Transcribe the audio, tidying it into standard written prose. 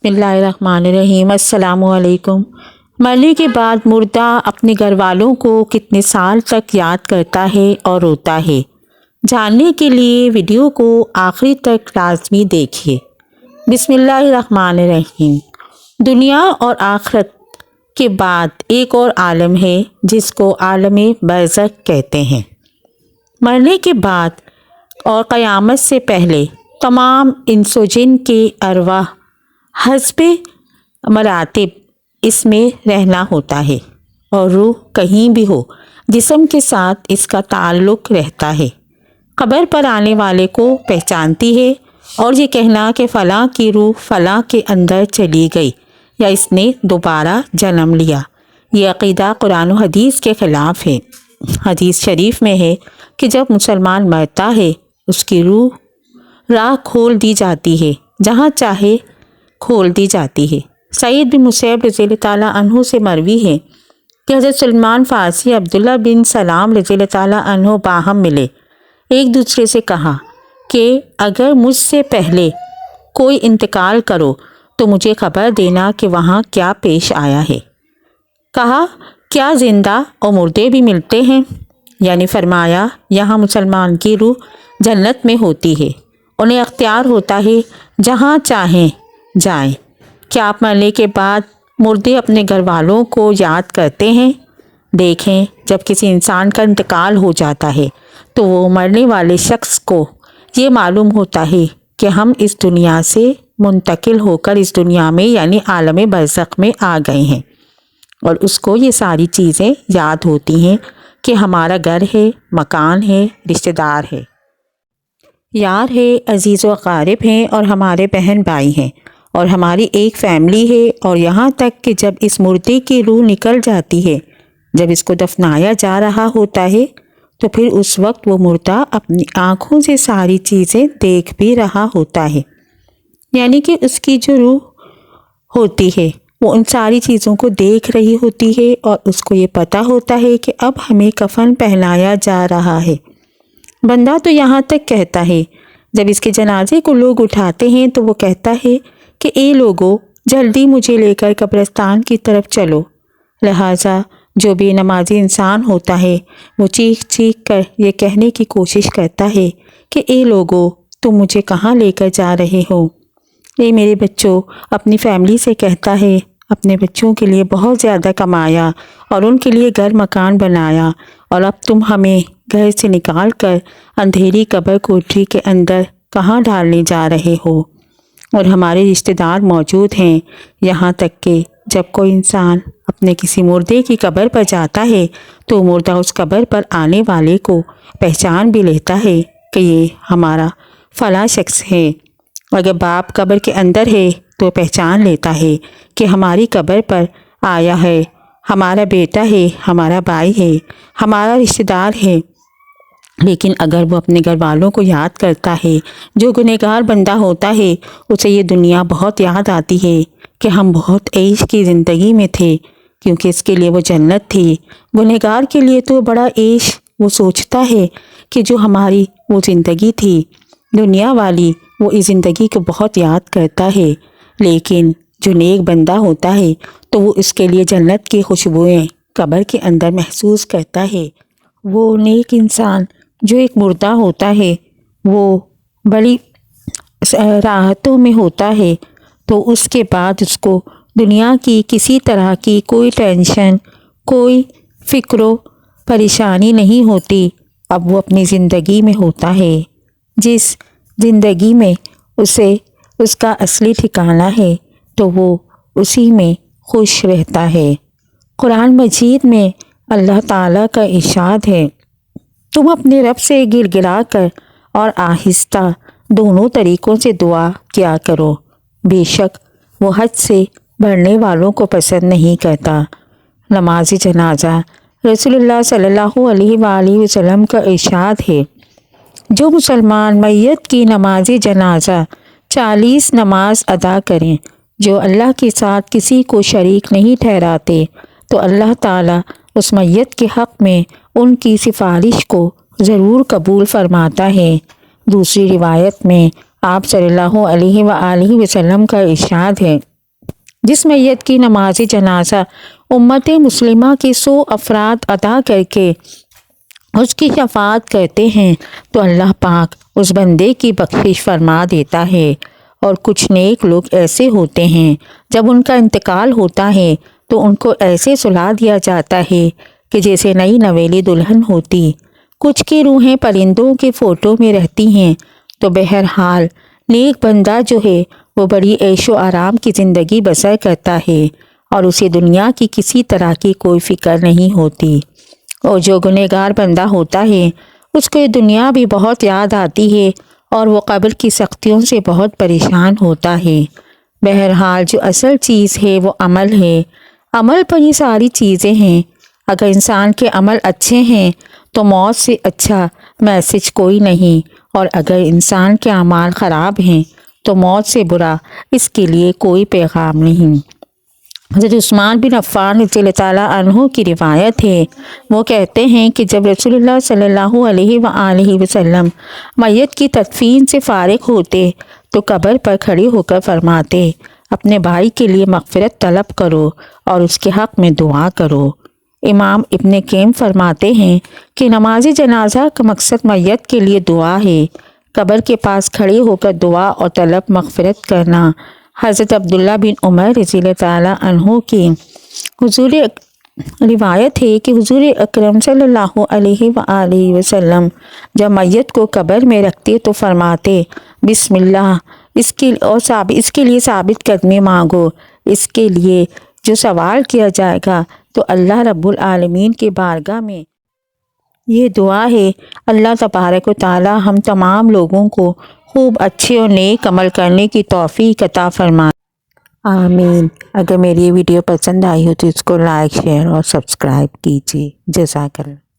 बिस्मिल्लाहिर्रहमानिर्रहीम। अस्सलामु अलैकुम। मरने के बाद मुर्दा अपने घर वालों को कितने साल तक याद करता है और रोता है, जानने के लिए वीडियो को आखिरी तक लाजमी देखिए। बिस्मिल्लाहिर्रहमानिर्रहीम। दुनिया और आखिरत के बाद एक और आलम है जिसको आलम बरज़ख कहते हैं। मरने के बाद और क़यामत से पहले तमाम इंसो जिन के अरवाह हस्बे मरातिब इसमें रहना होता है और रूह कहीं भी हो जिस्म के साथ इसका ताल्लुक़ रहता है। कब्र पर आने वाले को पहचानती है और ये कहना कि फ़लाँ की रूह फ़लाँ के अंदर चली गई या इसने दोबारा जन्म लिया, ये अक़ीदा कुरान और हदीस के ख़िलाफ़ है। हदीस शरीफ में है कि जब मुसलमान मरता है उसकी रूह राह खोल दी जाती है, जहाँ चाहे खोल दी जाती है। सईद बिन मुसैब रज़ी ताला अन्हु से मरवी है कि हज़रत सलमान फ़ारसी अब्दुल्ला बिन सलाम रज़ी ताला अन्हु बाहम मिले, एक दूसरे से कहा कि अगर मुझसे पहले कोई इंतकाल करो तो मुझे खबर देना कि वहाँ क्या पेश आया है। कहा, क्या ज़िंदा और मुर्दे भी मिलते हैं? यानी फरमाया, यहाँ मुसलमान की रूह जन्नत में होती है, उन्हें अख्तियार होता है जहाँ चाहें जाएं। क्या आप मरने के बाद मुर्दे अपने घर वालों को याद करते हैं? देखें, जब किसी इंसान का इंतकाल हो जाता है तो वो मरने वाले शख्स को ये मालूम होता है कि हम इस दुनिया से मुंतकिल होकर इस दुनिया में यानी आलम बरज़ख में आ गए हैं, और उसको ये सारी चीज़ें याद होती हैं कि हमारा घर है, मकान है, रिश्तेदार है, यार है, अजीज़ व अक़ारिब हैं और हमारे बहन भाई हैं और हमारी एक फ़ैमिली है। और यहाँ तक कि जब इस मुर्दे की रूह निकल जाती है, जब इसको दफनाया जा रहा होता है, तो फिर उस वक्त वो मुर्दा अपनी आँखों से सारी चीज़ें देख भी रहा होता है। यानी कि उसकी जो रूह होती है वो उन सारी चीज़ों को देख रही होती है और उसको ये पता होता है कि अब हमें कफन पहनाया जा रहा है। बंदा तो यहाँ तक कहता है, जब इसके जनाजे को लोग उठाते हैं तो वो कहता है कि ए लोगों, जल्दी मुझे लेकर कब्रिस्तान की तरफ चलो। लिहाजा जो बेनमाजी इंसान होता है वो चीख चीख कर ये कहने की कोशिश करता है कि ए लोगों, तुम मुझे कहाँ लेकर जा रहे हो? ए मेरे बच्चों, अपनी फैमिली से कहता है, अपने बच्चों के लिए बहुत ज़्यादा कमाया और उनके लिए घर मकान बनाया, और अब तुम हमें घर से निकाल कर अंधेरी कब्र कोठरी के अंदर कहाँ डालने जा रहे हो? और हमारे रिश्तेदार मौजूद हैं। यहाँ तक कि जब कोई इंसान अपने किसी मुर्दे की कब्र पर जाता है तो मुर्दा उस कब्र पर आने वाले को पहचान भी लेता है कि ये हमारा फ़लाँ शख्स है। अगर बाप कब्र के अंदर है तो पहचान लेता है कि हमारी कब्र पर आया है, हमारा बेटा है, हमारा भाई है, हमारा रिश्तेदार है। लेकिन अगर वो अपने घर वालों को याद करता है, जो गुनहगार बंदा होता है उसे ये दुनिया बहुत याद आती है कि हम बहुत ऐश की ज़िंदगी में थे, क्योंकि इसके लिए वो जन्नत थी। गुनहगार के लिए तो बड़ा ऐश, वो सोचता है कि जो हमारी वो ज़िंदगी थी दुनिया वाली, वो इस ज़िंदगी को बहुत याद करता है। लेकिन जो नेक बंदा होता है तो वो इसके लिए जन्नत की खुशबुएं कब्र के अंदर महसूस करता है। वो नेक इंसान जो एक मुर्दा होता है वो बड़ी राहतों में होता है, तो उसके बाद उसको दुनिया की किसी तरह की कोई टेंशन, कोई फ़िक्र परेशानी नहीं होती। अब वो अपनी ज़िंदगी में होता है, जिस ज़िंदगी में उसे उसका असली ठिकाना है, तो वो उसी में खुश रहता है। कुरान मजीद में अल्लाह ताला का इरशाद है, तुम अपने रब से गिड़गिड़ा कर और आहिस्ता दोनों तरीक़ों से दुआ किया करो, बेशक वो हद से बढ़ने वालों को पसंद नहीं करता। नमाज जनाजा रसूलुल्लाह सल्लल्लाहु अलैहि वसल्लम का इरशाद है, जो मुसलमान मैयत की नमाज जनाजा 40 नमाज अदा करें जो अल्लाह के साथ किसी को शरीक नहीं ठहराते, तो अल्लाह ताला उस मैयत के हक़ में उनकी सिफारिश को ज़रूर कबूल फरमाता है। दूसरी रिवायत में आप सल्लल्लाहु अलैहि वसल्लम का इरशाद है, جس میت کی نماز جنازہ امت مسلمہ کے 100 افراد ادا کر کے اس کی شفاعت کرتے ہیں تو اللہ پاک اس بندے کی بخشش فرما دیتا ہے۔ اور کچھ نیک لوگ ایسے ہوتے ہیں جب ان کا انتقال ہوتا ہے تو ان کو ایسے سلا دیا جاتا ہے کہ جیسے نئی نویلی دلہن ہوتی۔ کچھ کی روحیں پرندوں کے فوٹو میں رہتی ہیں۔ تو بہرحال نیک بندہ جو ہے وہ بڑی عیش و آرام کی زندگی بسر کرتا ہے اور اسے دنیا کی کسی طرح کی کوئی فکر نہیں ہوتی۔ اور جو گنہگار بندہ ہوتا ہے اس کو یہ دنیا بھی بہت یاد آتی ہے اور وہ قبر کی سختیوں سے بہت پریشان ہوتا ہے۔ بہرحال جو اصل چیز ہے وہ عمل ہے، عمل پر یہ ساری چیزیں ہیں۔ اگر انسان کے عمل اچھے ہیں تو موت سے اچھا میسج کوئی نہیں، اور اگر انسان کے اعمال خراب ہیں تو موت سے برا اس کے لیے کوئی پیغام نہیں۔ حضرت عثمان بن عفان رضی اللہ تعالیٰ عنہ کی روایت ہے، وہ کہتے ہیں کہ جب رسول اللہ صلی اللہ علیہ وآلہ وسلم میت کی تدفین سے فارغ ہوتے تو قبر پر کھڑے ہو کر فرماتے، اپنے بھائی کے لیے مغفرت طلب کرو اور اس کے حق میں دعا کرو۔ امام ابن قیم فرماتے ہیں کہ نماز جنازہ کا مقصد میت کے لیے دعا ہے۔ قبر کے پاس کھڑے ہو کر دعا اور طلب مغفرت کرنا حضرت عبداللہ بن عمر رضی اللہ تعالیٰ عنہ کی روایت ہے کہ حضور اکرم صلی اللہ علیہ وآلہ وسلم جب میت کو قبر میں رکھتے تو فرماتے، بسم اللہ، اس کے لیے ثابت قدمی مانگو، اس کے لیے جو سوال کیا جائے گا تو اللہ رب العالمین کے بارگاہ میں یہ دعا ہے، اللہ تبارک و تعالی ہم تمام لوگوں کو خوب اچھے اور نیک عمل کرنے کی توفیق عطا فرمائے، آمین۔ اگر میری یہ ویڈیو پسند آئی ہو تو اس کو لائک، شیئر اور سبسکرائب کیجیے۔ جزاک اللہ۔